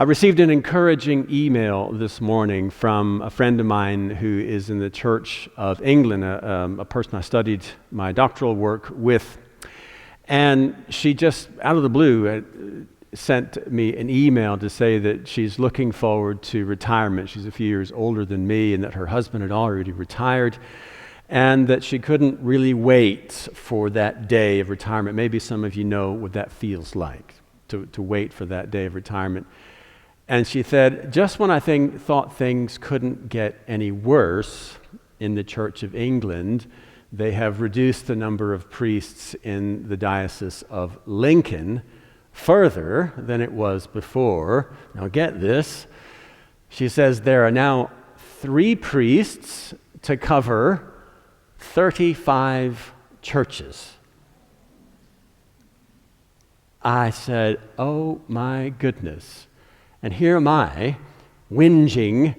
I received an encouraging email this morning from a friend of mine who is in the Church of England, a person I studied my doctoral work with. And she just, out of the blue, sent me an email to say that she's looking forward to retirement. She's a few years older than me, and that her husband had already retired, and that she couldn't really wait for that day of retirement. Maybe some of you know what that feels like, to wait for that day of retirement. And she said, just when I thought things couldn't get any worse in the Church of England, they have reduced the number of priests in the Diocese of Lincoln further than it was before. Now get this. She says there are now 3 priests to cover 35 churches. I said, oh my goodness. And here am I, whinging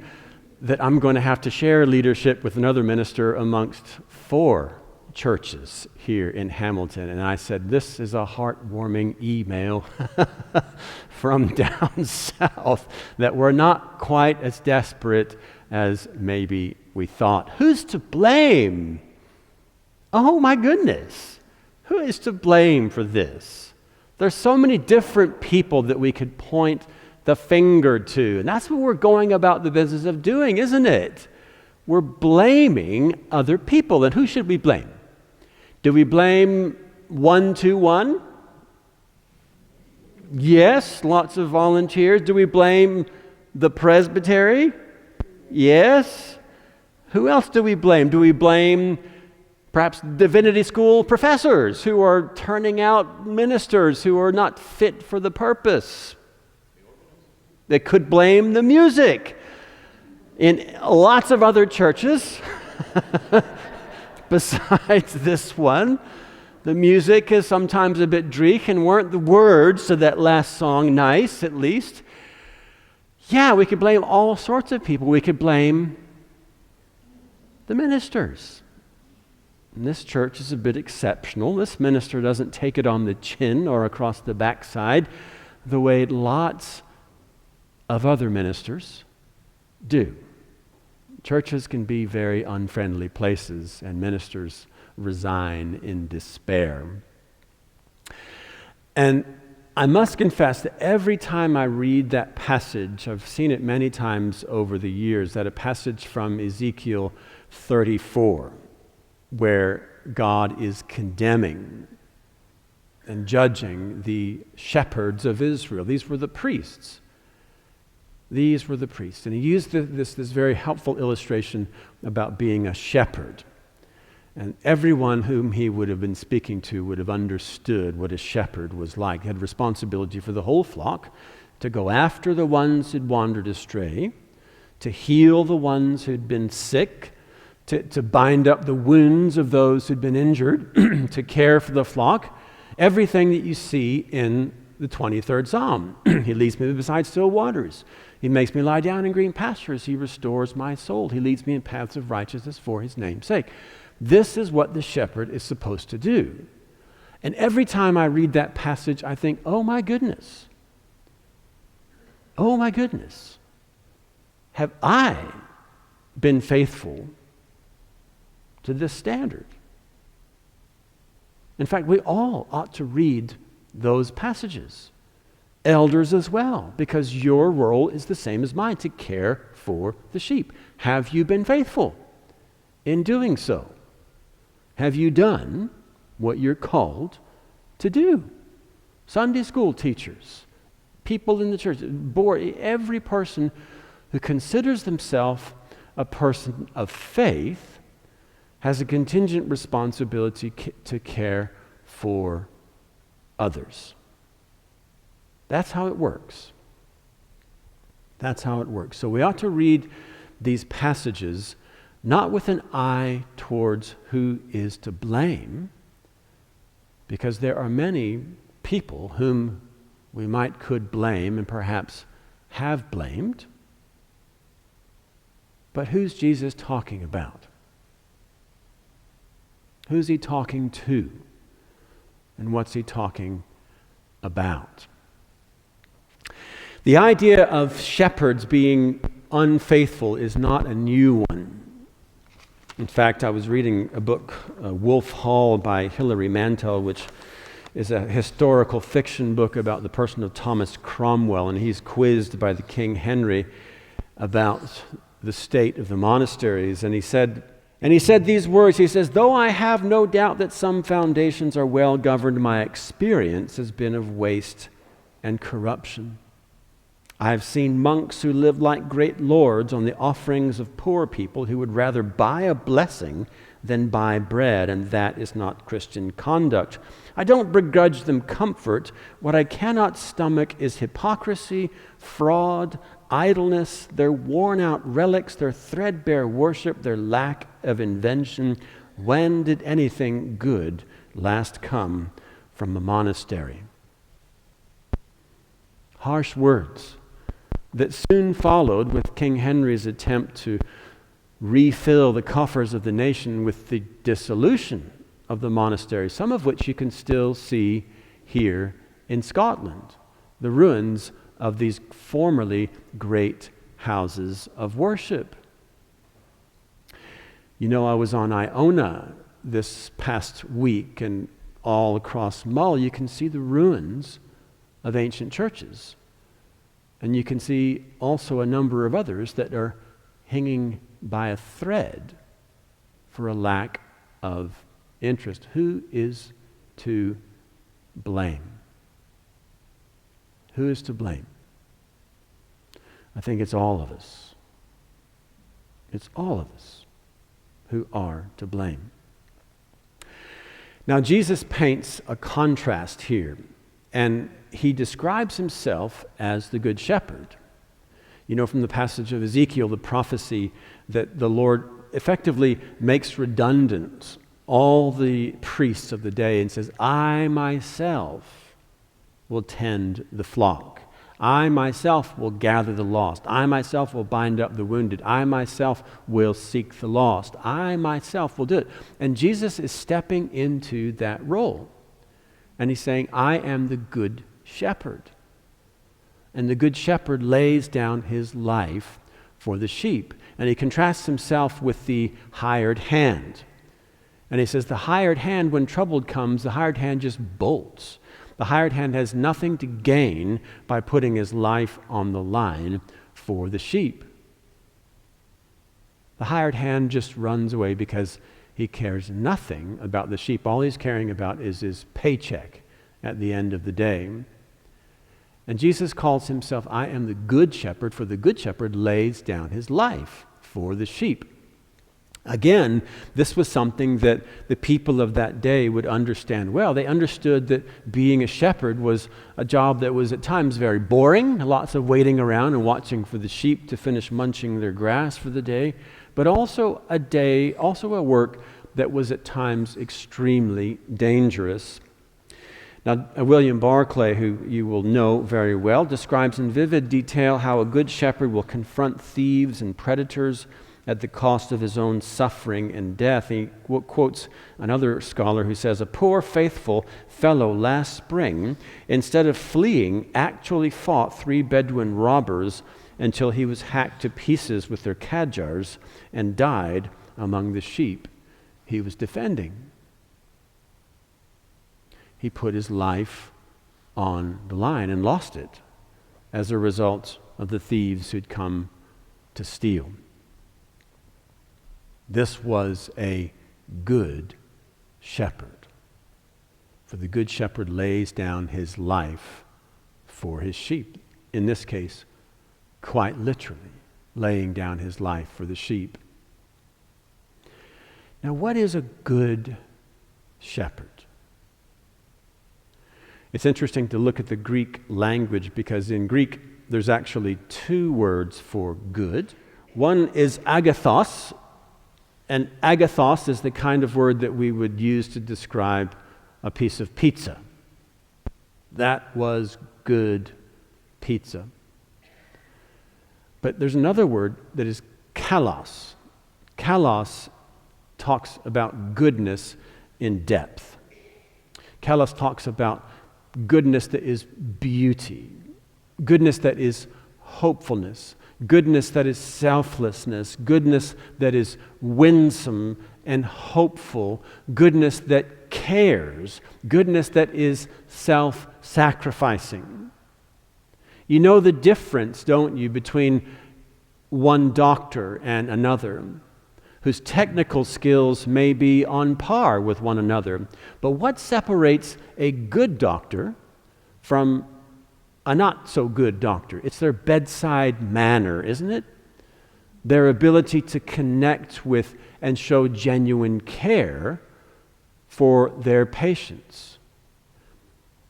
that I'm going to have to share leadership with another minister amongst 4 churches here in Hamilton. And I said, this is a heartwarming email from down south, that we're not quite as desperate as maybe we thought. Who's to blame? Oh my goodness. Who is to blame for this? There's so many different people that we could point the finger to. And that's what we're going about the business of doing, isn't it? We're blaming other people. And who should we blame? Do we blame 121? Yes, lots of volunteers. Do we blame the presbytery? Yes. Who else do we blame? Do we blame perhaps divinity school professors who are turning out ministers who are not fit for the purpose? They could blame the music. In lots of other churches, besides this one, the music is sometimes a bit dreich, and weren't the words to that last song nice, at least? Yeah, we could blame all sorts of people. We could blame the ministers. And this church is a bit exceptional. This minister doesn't take it on the chin or across the backside the way lots of other ministers do. Churches can be very unfriendly places, and ministers resign in despair. And I must confess that every time I read that passage, I've seen it many times over the years, that a passage from Ezekiel 34, where God is condemning and judging the shepherds of Israel. These were the priests. These were the priests. And he used this very helpful illustration about being a shepherd. And everyone whom he would have been speaking to would have understood what a shepherd was like. He had responsibility for the whole flock, to go after the ones who'd wandered astray, to heal the ones who'd been sick, to bind up the wounds of those who'd been injured, to care for the flock. Everything that you see in the 23rd Psalm. He leads me beside still waters. He makes me lie down in green pastures. He restores my soul. He leads me in paths of righteousness for his name's sake. This is what the shepherd is supposed to do. And every time I read that passage, I think, oh my goodness. Oh my goodness. Have I been faithful to this standard? In fact, we all ought to read those passages. Elders as well, because your role is the same as mine, to care for the sheep. Have you been faithful in doing so? Have you done what you're called to do? Sunday school teachers, people in the church, every person who considers themselves a person of faith has a contingent responsibility to care for others. That's how it works. That's how it works. So we ought to read these passages not with an eye towards who is to blame, because there are many people whom we could blame and perhaps have blamed. But who's Jesus talking about? Who's he talking to? And what's he talking about? The idea of shepherds being unfaithful is not a new one. In fact, I was reading a book, Wolf Hall by Hilary Mantel, which is a historical fiction book about the person of Thomas Cromwell, and he's quizzed by the King Henry about the state of the monasteries, and he said these words. He says, "Though I have no doubt that some foundations are well governed, my experience has been of waste and corruption. I have seen monks who lived like great lords on the offerings of poor people who would rather buy a blessing than buy bread, and that is not Christian conduct. I don't begrudge them comfort. What I cannot stomach is hypocrisy, fraud, idleness, their worn-out relics, their threadbare worship, their lack of invention. When did anything good last come from a monastery?" Harsh words that soon followed with King Henry's attempt to refill the coffers of the nation with the dissolution of the monastery, some of which you can still see here in Scotland, the ruins of these formerly great houses of worship. You know, I was on Iona this past week, and all across Mull you can see the ruins of ancient churches. And you can see also a number of others that are hanging by a thread for a lack of interest. Who is to blame? Who is to blame? I think it's all of us. It's all of us who are to blame. Now, Jesus paints a contrast here, and he describes himself as the Good Shepherd. You know from the passage of Ezekiel, the prophecy that the Lord effectively makes redundant all the priests of the day and says, "I myself will tend the flock. I myself will gather the lost. I myself will bind up the wounded. I myself will seek the lost. I myself will do it." And Jesus is stepping into that role. And he's saying, "I am the Good Shepherd." And the Good Shepherd lays down his life for the sheep. And he contrasts himself with the hired hand. And he says the hired hand, when trouble comes, the hired hand just bolts. The hired hand has nothing to gain by putting his life on the line for the sheep. The hired hand just runs away because he cares nothing about the sheep. All he's caring about is his paycheck at the end of the day. And Jesus calls himself, "I am the Good Shepherd," for the Good Shepherd lays down his life for the sheep. Again, this was something that the people of that day would understand well. They understood that being a shepherd was a job that was at times very boring, lots of waiting around and watching for the sheep to finish munching their grass for the day, but also a work that was at times extremely dangerous. Now, William Barclay, who you will know very well, describes in vivid detail how a good shepherd will confront thieves and predators at the cost of his own suffering and death. He quotes another scholar who says, "A poor faithful fellow last spring, instead of fleeing, actually fought 3 Bedouin robbers until he was hacked to pieces with their kadjars and died among the sheep he was defending." He put his life on the line and lost it as a result of the thieves who'd come to steal. This was a good shepherd. For the good shepherd lays down his life for his sheep. In this case, quite literally, laying down his life for the sheep. Now, what is a good shepherd? It's interesting to look at the Greek language, because in Greek there's actually 2 words for good. One is agathos, and agathos is the kind of word that we would use to describe a piece of pizza. That was good pizza. But there's another word that is kalos. Kalos talks about goodness in depth. Kalos talks about goodness that is beauty, goodness that is hopefulness, goodness that is selflessness, goodness that is winsome and hopeful, goodness that cares, goodness that is self-sacrificing. You know the difference, don't you, between one doctor and another, whose technical skills may be on par with one another. But what separates a good doctor from a not so good doctor? It's their bedside manner, isn't it? Their ability to connect with and show genuine care for their patients.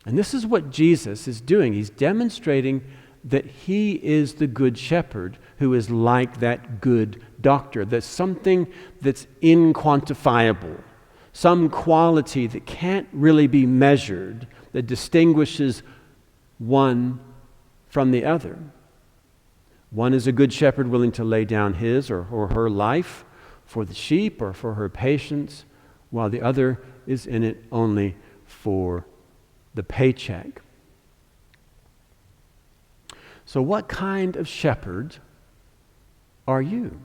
And this is what Jesus is doing. He's demonstrating that he is the good shepherd who is like that good doctor. There's something that's inquantifiable, some quality that can't really be measured, that distinguishes one from the other. One is a good shepherd willing to lay down his or her life for the sheep or for her patients, while the other is in it only for the paycheck. So what kind of shepherd are you?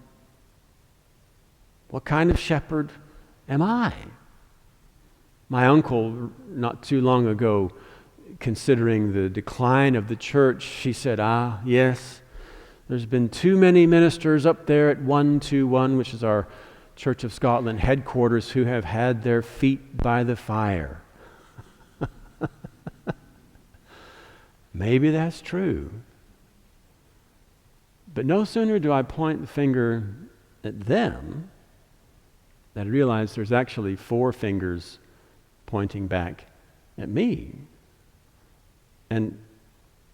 What kind of shepherd am I? My uncle, not too long ago, considering the decline of the church, she said, yes, there's been too many ministers up there at 121, which is our Church of Scotland headquarters, who have had their feet by the fire. Maybe that's true. But no sooner do I point the finger at them than I realize there's actually 4 fingers pointing back at me. And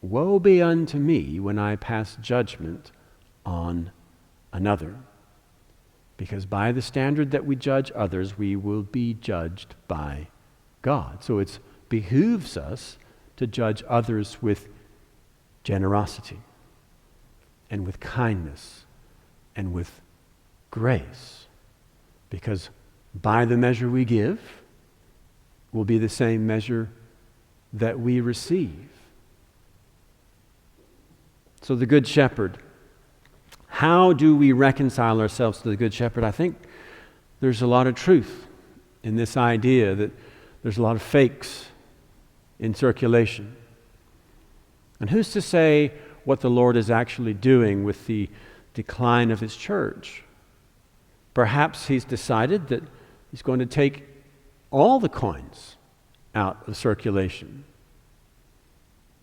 woe be unto me when I pass judgment on another. Because by the standard that we judge others, we will be judged by God. So it behooves us to judge others with generosity and with kindness and with grace. Because by the measure we give will be the same measure that we receive. So the Good Shepherd. How do we reconcile ourselves to the Good Shepherd? I think there's a lot of truth in this idea that there's a lot of fakes in circulation. And who's to say what the Lord is actually doing with the decline of his church? Perhaps he's decided that he's going to take all the coins out of circulation.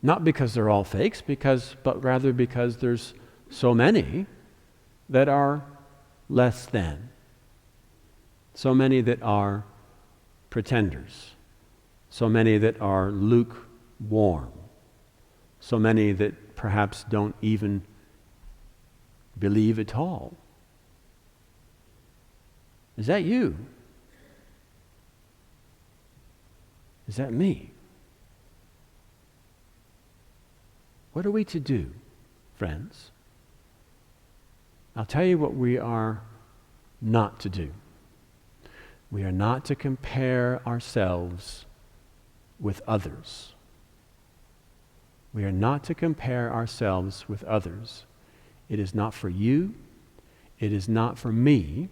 Not because they're all fakes, but rather because there's so many that are less than. So many that are pretenders. So many that are lukewarm. So many that perhaps don't even believe at all. Is that you? Is that me? What are we to do, friends? I'll tell you what we are not to do. We are not to compare ourselves with others. We are not to compare ourselves with others. It is not for you, it is not for me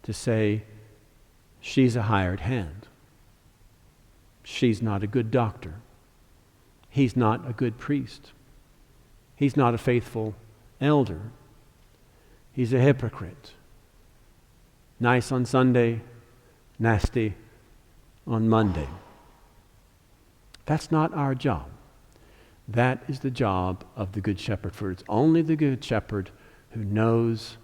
to say, she's a hired hand. She's not a good doctor. He's not a good priest. He's not a faithful elder. He's a hypocrite. Nice on Sunday, nasty on Monday. That's not our job. That is the job of the Good Shepherd, for it's only the Good Shepherd who knows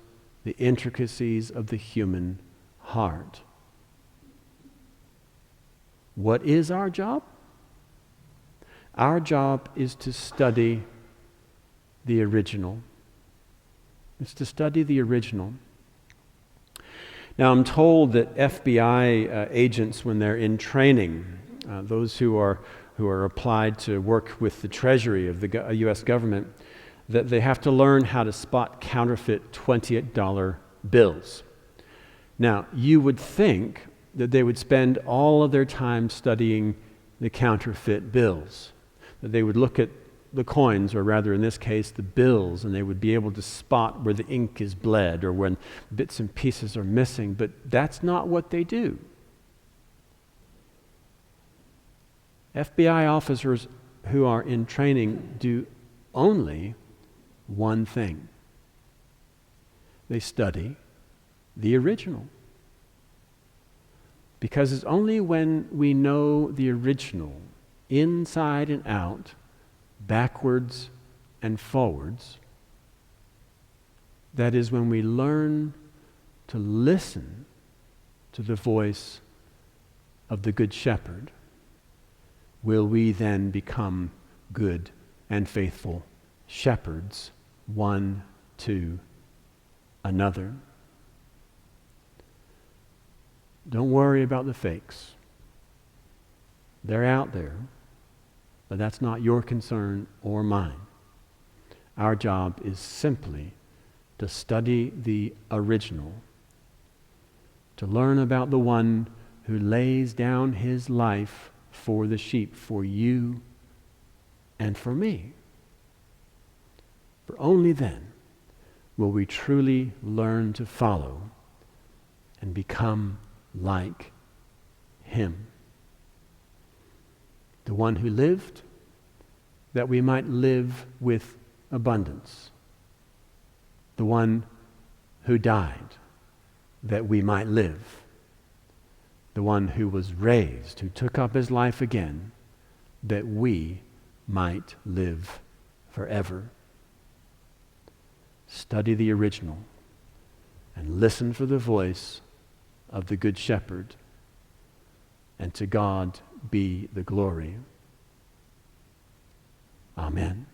the intricacies of the human heart. What is our job? Our job is to study the original. It's to study the original. Now, I'm told that FBI agents, when they're in training, those who are applied to work with the Treasury of the U.S. government, that they have to learn how to spot counterfeit $20 bills. Now, you would think that they would spend all of their time studying the counterfeit bills, that they would look at the coins, or rather in this case the bills, and they would be able to spot where the ink is bled or when bits and pieces are missing, but that's not what they do. FBI officers who are in training do only one thing. They study the original. Because it's only when we know the original, inside and out, backwards and forwards, that is when we learn to listen to the voice of the Good Shepherd, will we then become good and faithful shepherds one to another. Don't worry about the fakes. They're out there, but that's not your concern or mine. Our job is simply to study the original, to learn about the one who lays down his life for the sheep, for you and for me. For only then will we truly learn to follow and become like him. The one who lived that we might live with abundance. The one who died that we might live. The one who was raised, who took up his life again, that we might live forever. Study the original and listen for the voice of the Good Shepherd, and to God be the glory. Amen.